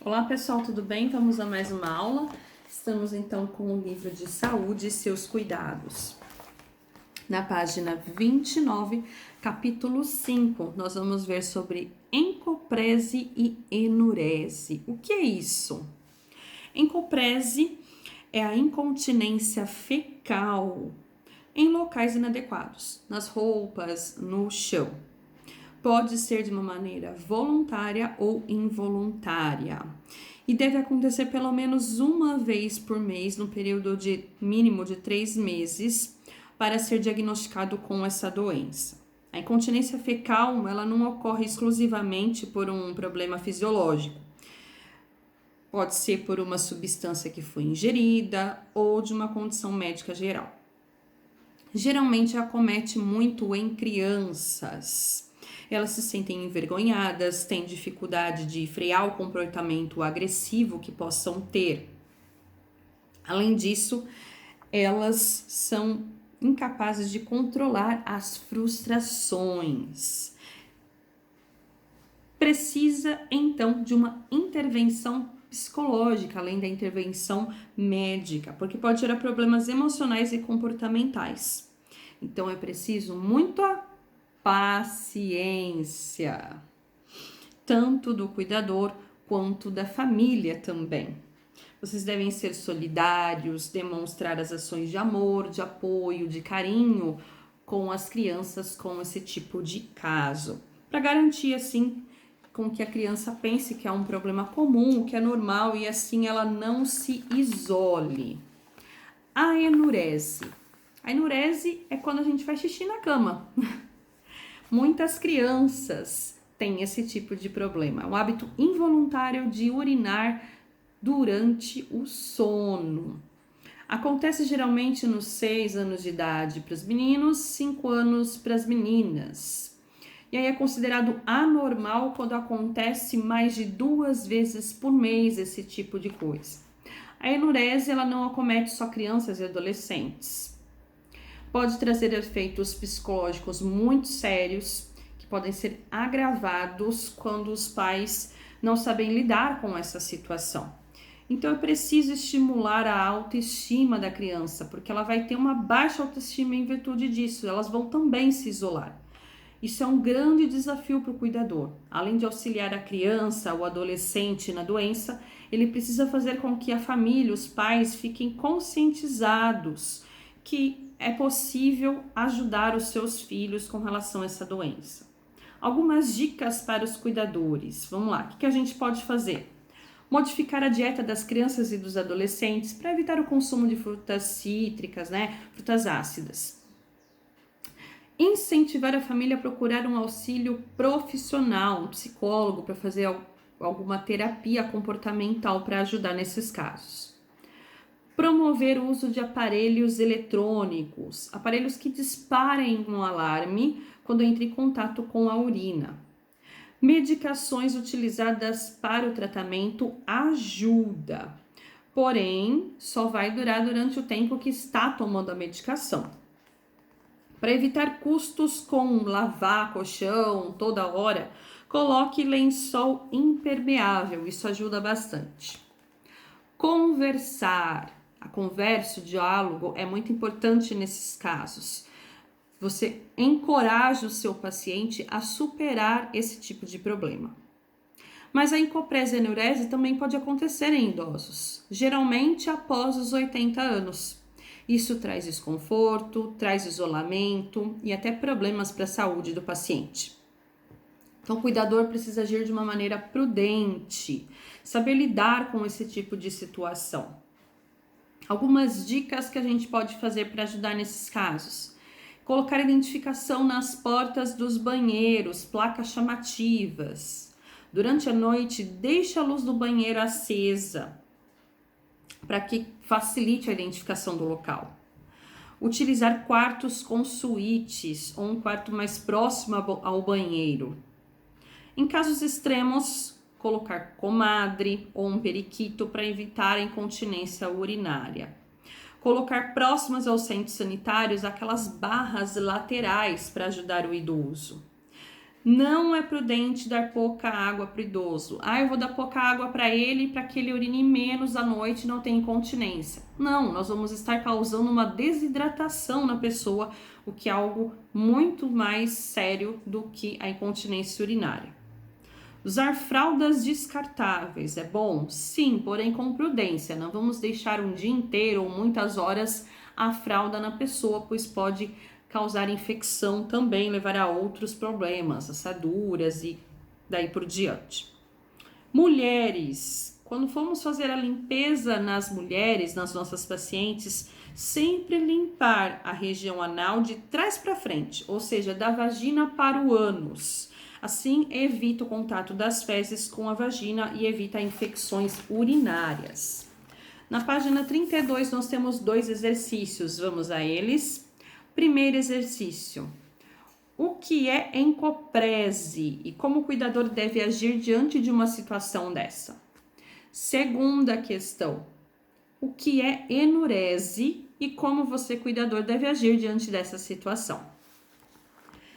Olá pessoal, tudo bem? Vamos a mais uma aula. Estamos então com o livro de saúde e seus cuidados. Na página 29, capítulo 5, nós vamos ver sobre encoprese e enurese. O que é isso? Encoprese é a incontinência fecal em locais inadequados, nas roupas, no chão. Pode ser de uma maneira voluntária ou involuntária. E deve acontecer pelo menos uma vez por mês, no período de mínimo de 3 meses, para ser diagnosticado com essa doença. A incontinência fecal, ela não ocorre exclusivamente por um problema fisiológico. Pode ser por uma substância que foi ingerida ou de uma condição médica geral. Geralmente acomete muito em crianças. Elas se sentem envergonhadas, têm dificuldade de frear o comportamento agressivo que possam ter. Além disso, elas são incapazes de controlar as frustrações. Precisa, então, de uma intervenção psicológica, além da intervenção médica, porque pode gerar problemas emocionais e comportamentais. Então, é preciso muita paciência, tanto do cuidador quanto da família também. Vocês devem ser solidários, demonstrar as ações de amor, de apoio, de carinho com as crianças com esse tipo de caso, para garantir assim com que a criança pense que é um problema comum, que é normal e assim ela não se isole. A enurese. A enurese é quando a gente faz xixi na cama. Muitas crianças têm esse tipo de problema. É um hábito involuntário de urinar durante o sono. Acontece geralmente nos 6 anos de idade para os meninos, 5 anos para as meninas. E aí é considerado anormal quando acontece mais de 2 vezes por mês esse tipo de coisa. A enurese, ela não acomete só crianças e adolescentes. Pode trazer efeitos psicológicos muito sérios, que podem ser agravados quando os pais não sabem lidar com essa situação. Então é preciso estimular a autoestima da criança, porque ela vai ter uma baixa autoestima em virtude disso, elas vão também se isolar. Isso é um grande desafio para o cuidador. Além de auxiliar a criança ou adolescente na doença, ele precisa fazer com que a família, os pais, fiquem conscientizados que é possível ajudar os seus filhos com relação a essa doença. Algumas dicas para os cuidadores. Vamos lá, o que a gente pode fazer? Modificar a dieta das crianças e dos adolescentes para evitar o consumo de frutas cítricas, frutas ácidas. Incentivar a família a procurar um auxílio profissional, um psicólogo, para fazer alguma terapia comportamental para ajudar nesses casos. Promover o uso de aparelhos eletrônicos, aparelhos que disparem um alarme quando entra em contato com a urina. Medicações utilizadas para o tratamento ajuda, porém só vai durar durante o tempo que está tomando a medicação. Para evitar custos com lavar colchão toda hora, coloque lençol impermeável, isso ajuda bastante. Conversar. A conversa, o diálogo é muito importante nesses casos. Você encoraja o seu paciente a superar esse tipo de problema. Mas a encoprese e a enurese também pode acontecer em idosos, geralmente após os 80 anos. Isso traz desconforto, traz isolamento e até problemas para a saúde do paciente. Então, o cuidador precisa agir de uma maneira prudente, saber lidar com esse tipo de situação. Algumas dicas que a gente pode fazer para ajudar nesses casos. Colocar identificação nas portas dos banheiros, placas chamativas. Durante a noite, deixe a luz do banheiro acesa, para que facilite a identificação do local. Utilizar quartos com suítes ou um quarto mais próximo ao banheiro. Em casos extremos, colocar comadre ou um periquito para evitar a incontinência urinária. Colocar próximas aos centros sanitários aquelas barras laterais para ajudar o idoso. Não é prudente dar pouca água para o idoso. Eu vou dar pouca água para ele para que ele urine menos à noite e não tenha incontinência. Não, nós vamos estar causando uma desidratação na pessoa, o que é algo muito mais sério do que a incontinência urinária. Usar fraldas descartáveis é bom? Sim, porém com prudência. Não vamos deixar um dia inteiro ou muitas horas a fralda na pessoa, pois pode causar infecção também, levar a outros problemas, assaduras e daí por diante. Mulheres, quando formos fazer a limpeza nas mulheres, nas nossas pacientes, sempre limpar a região anal de trás para frente, ou seja, da vagina para o ânus. Assim, evita o contato das fezes com a vagina e evita infecções urinárias. Na página 32, nós temos 2 exercícios, vamos a eles. Primeiro exercício: o que é encoprese e como o cuidador deve agir diante de uma situação dessa? Segunda questão: o que é enurese e como você, cuidador, deve agir diante dessa situação?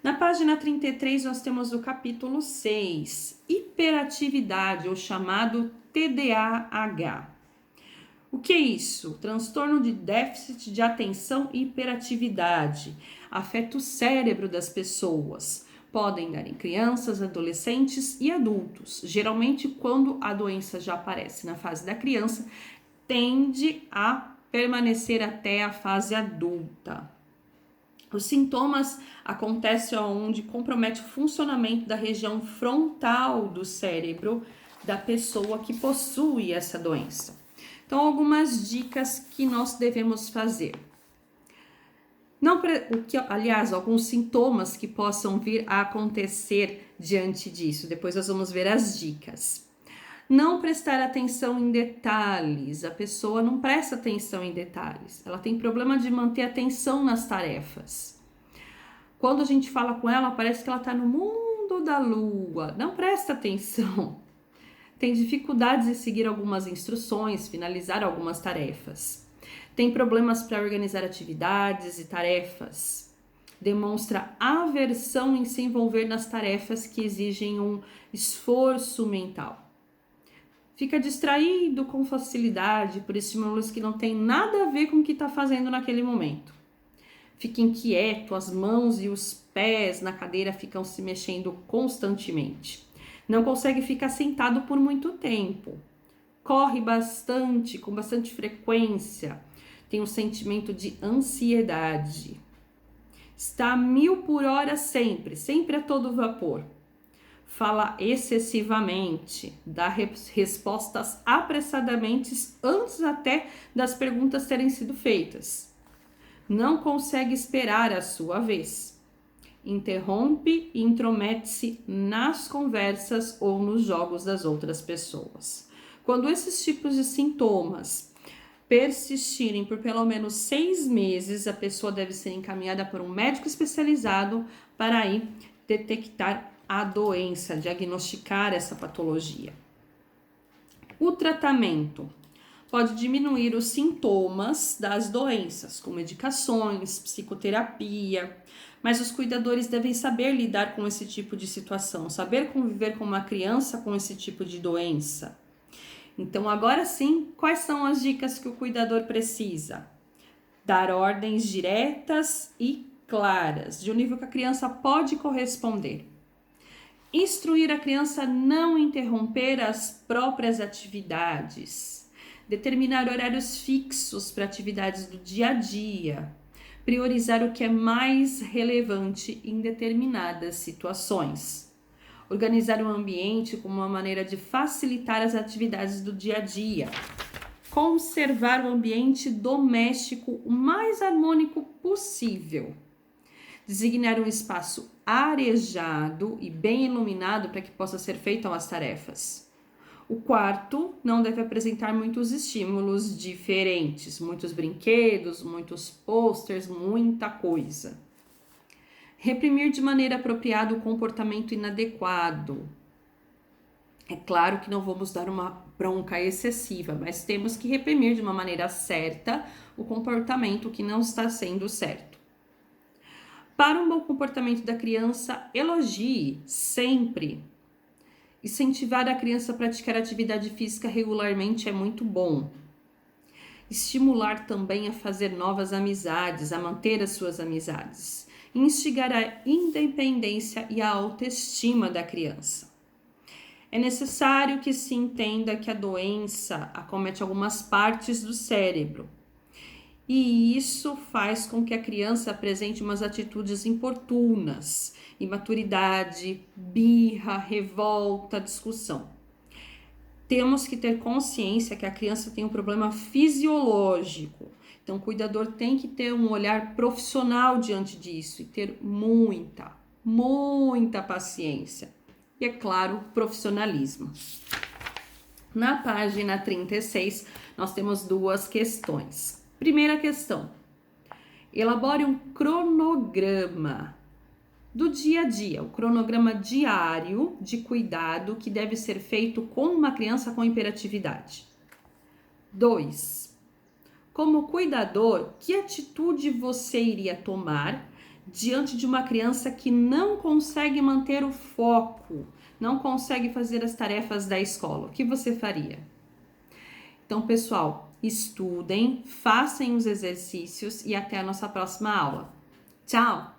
Na página 33, nós temos o capítulo 6, hiperatividade, ou chamado TDAH. O que é isso? Transtorno de déficit de atenção e hiperatividade. Afeta o cérebro das pessoas. Podem dar em crianças, adolescentes e adultos. Geralmente, quando a doença já aparece na fase da criança, tende a permanecer até a fase adulta. Os sintomas acontecem onde compromete o funcionamento da região frontal do cérebro da pessoa que possui essa doença. Então, algumas dicas que nós devemos fazer. Aliás, alguns sintomas que possam vir a acontecer diante disso. Depois nós vamos ver as dicas. Não prestar atenção em detalhes. A pessoa não presta atenção em detalhes. Ela tem problema de manter atenção nas tarefas. Quando a gente fala com ela, parece que ela está no mundo da lua. Não presta atenção. Tem dificuldades em seguir algumas instruções, finalizar algumas tarefas. Tem problemas para organizar atividades e tarefas. Demonstra aversão em se envolver nas tarefas que exigem um esforço mental. Fica distraído com facilidade por estímulos que não tem nada a ver com o que está fazendo naquele momento. Fica inquieto, as mãos e os pés na cadeira ficam se mexendo constantemente. Não consegue ficar sentado por muito tempo. Corre bastante, com bastante frequência. Tem um sentimento de ansiedade. Está a 1000 por hora sempre a todo vapor. Fala excessivamente, dá respostas apressadamente antes até das perguntas terem sido feitas. Não consegue esperar a sua vez. Interrompe e intromete-se nas conversas ou nos jogos das outras pessoas. Quando esses tipos de sintomas persistirem por pelo menos 6 meses, a pessoa deve ser encaminhada por um médico especializado para aí detectar a doença, diagnosticar essa patologia. O tratamento pode diminuir os sintomas das doenças, com medicações, psicoterapia, mas os cuidadores devem saber lidar com esse tipo de situação, saber conviver com uma criança com esse tipo de doença. Então, agora sim, quais são as dicas que o cuidador precisa? Dar ordens diretas e claras, de um nível que a criança pode corresponder. Instruir a criança a não interromper as próprias atividades. Determinar horários fixos para atividades do dia a dia. Priorizar o que é mais relevante em determinadas situações. Organizar o ambiente como uma maneira de facilitar as atividades do dia a dia. Conservar o ambiente doméstico o mais harmônico possível. Designar um espaço arejado e bem iluminado para que possa ser feitas as tarefas. O quarto não deve apresentar muitos estímulos diferentes, muitos brinquedos, muitos posters, muita coisa. Reprimir de maneira apropriada o comportamento inadequado. É claro que não vamos dar uma bronca excessiva, mas temos que reprimir de uma maneira certa o comportamento que não está sendo certo. Para um bom comportamento da criança, elogie sempre. Incentivar a criança a praticar atividade física regularmente é muito bom. Estimular também a fazer novas amizades, a manter as suas amizades. Instigar a independência e a autoestima da criança. É necessário que se entenda que a doença acomete algumas partes do cérebro. E isso faz com que a criança apresente umas atitudes importunas, imaturidade, birra, revolta, discussão. Temos que ter consciência que a criança tem um problema fisiológico. Então, o cuidador tem que ter um olhar profissional diante disso e ter muita paciência. E, é claro, profissionalismo. Na página 36, nós temos duas questões. Primeira questão: elabore um cronograma do dia a dia, o cronograma diário de cuidado que deve ser feito com uma criança com hiperatividade. 2. Como cuidador, que atitude você iria tomar diante de uma criança que não consegue manter o foco, não consegue fazer as tarefas da escola? O que você faria? Então, pessoal, estudem, façam os exercícios e até a nossa próxima aula. Tchau!